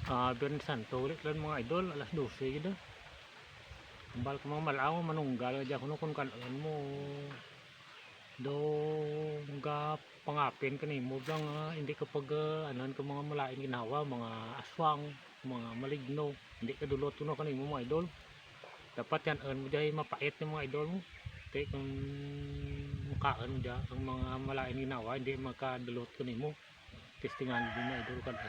Biyernes Santo ulit lang mga idol, alas 12 gid. Ambal ka mga malaw manunggal diya kuno kun kanon mo do ga pangapin kanimo lang hindi kapag anan ka mga malain ginawa mga aswang, mga maligno, hindi ka dulot kuno kanimo mga idol. Dapat yan mo diya mapait ng mga idol mo. Kaya kung mukaan mo diya ang mga malain ginawa hindi makadulot kanimo. Testingan din mga idol kan.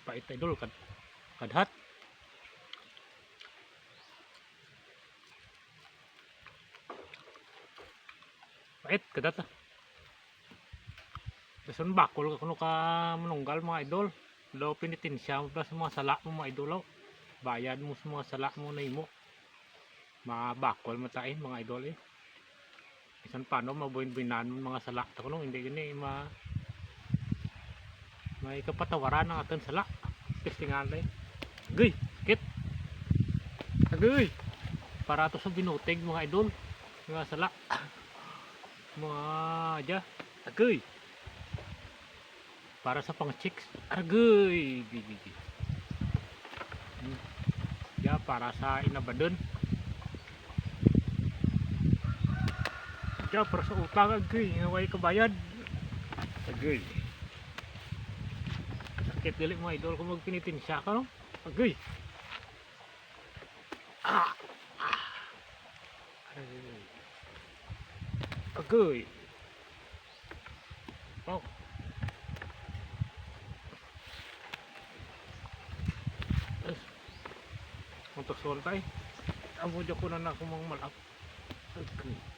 Pait idol kadhat. Pait kadhat. Dason bakol ka kuno ka manunggal mga idol. Daw pinitensya mo sa mga sala mo mga idol. Bayad mo sa mga sala mo na imo. Mabakol matain mga idol eh. Isan paano mabuin-binan mga sala kuno hindi gini may kapatawaran ng aton sala. Testingan day. Gay, kit. Agay. Para to sa binutig mga idol. Mga sala. Mga dya. Agay. Para sa pang chicks. Agay. Ya para sa inabadon. Ya para sa utang agay. Way kabayad. Agay. Sakit gali mga idol kung magpinitinsya ka no. Agay. Agay. Oh. Untuk sontay. Amo dyan ko na ako mga malap. Agay.